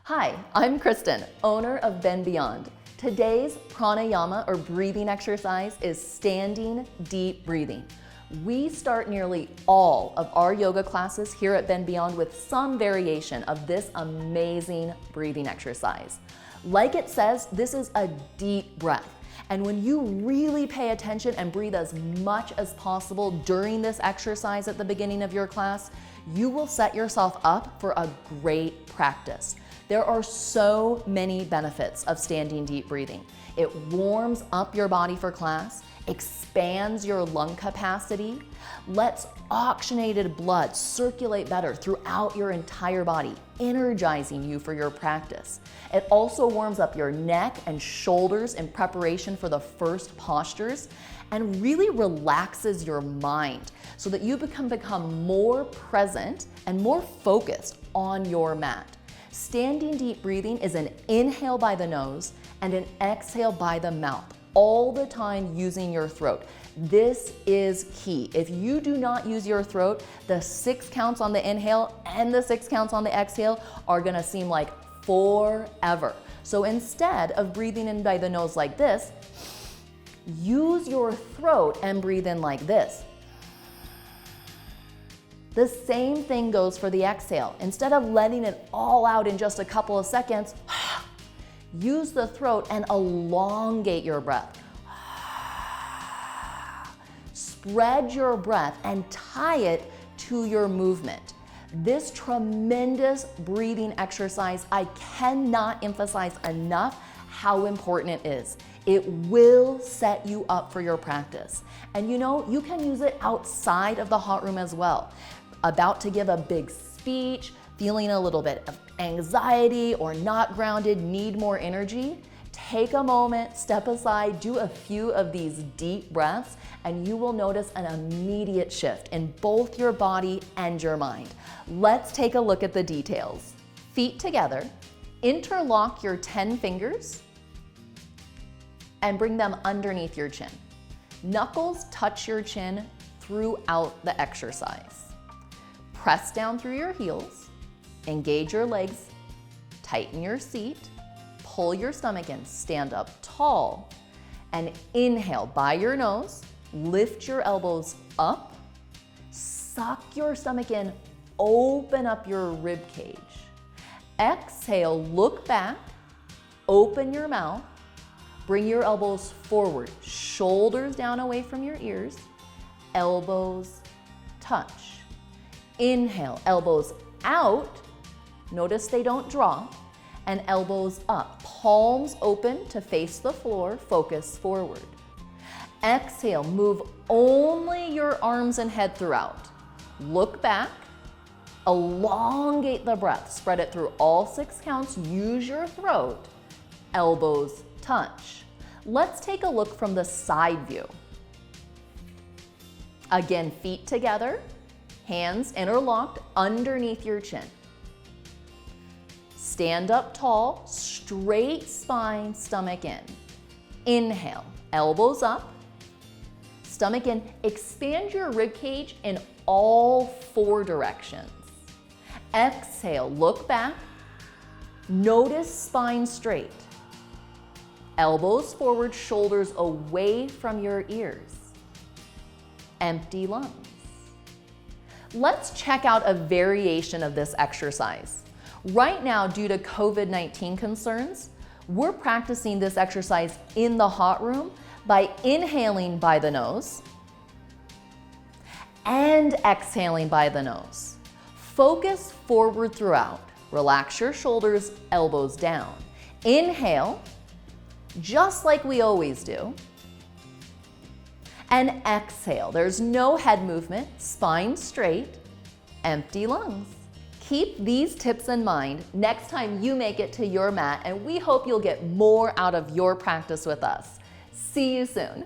Hi, I'm Kristen, owner of Bend Beyond. Today's Pranayama or breathing exercise is standing deep breathing. We start nearly all of our yoga classes here at Bend Beyond with some variation of this amazing breathing exercise. Like it says, this is a deep breath. And when you really pay attention and breathe as much as possible during this exercise at the beginning of your class, you will set yourself up for a great practice. There are so many benefits of standing deep breathing. It warms up your body for class, expands your lung capacity, lets oxygenated blood circulate better throughout your entire body, energizing you for your practice. It also warms up your neck and shoulders in preparation for the first postures and really relaxes your mind so that you can become more present and more focused on your mat. Standing deep breathing is an inhale by the nose and an exhale by the mouth, all the time using your throat. This is key. If you do not use your throat, the 6 counts on the inhale and the 6 counts on the exhale are gonna seem like forever. So instead of breathing in by the nose like this, use your throat and breathe in like this. The same thing goes for the exhale. Instead of letting it all out in just a couple of seconds, use the throat and elongate your breath. Spread your breath and tie it to your movement. This tremendous breathing exercise, I cannot emphasize enough how important it is. It will set you up for your practice. And you know, you can use it outside of the hot room as well. About to give a big speech, feeling a little bit of anxiety or not grounded, need more energy, take a moment, step aside, do a few of these deep breaths, and you will notice an immediate shift in both your body and your mind. Let's take a look at the details. Feet together, interlock your 10 fingers and bring them underneath your chin. Knuckles touch your chin throughout the exercise. Press down through your heels, engage your legs, tighten your seat, pull your stomach in, stand up tall, and inhale by your nose, lift your elbows up, suck your stomach in, open up your rib cage. Exhale, look back, open your mouth, bring your elbows forward, shoulders down away from your ears, elbows touch. Inhale, elbows out, notice they don't drop, and elbows up. Palms open to face the floor, focus forward. Exhale, move only your arms and head throughout. Look back, elongate the breath, spread it through all 6 counts, use your throat, elbows touch. Let's take a look from the side view. Again, feet together, hands interlocked underneath your chin. Stand up tall, straight spine, stomach in. Inhale, elbows up, stomach in. Expand your rib cage in all 4 directions. Exhale, look back. Notice spine straight. Elbows forward, shoulders away from your ears. Empty lungs. Let's check out a variation of this exercise. Right now, due to COVID-19 concerns, we're practicing this exercise in the hot room by inhaling by the nose and exhaling by the nose. Focus forward throughout. Relax your shoulders, elbows down. Inhale, just like we always do. And exhale. There's no head movement, spine straight, empty lungs. Keep these tips in mind next time you make it to your mat, and we hope you'll get more out of your practice with us. See you soon.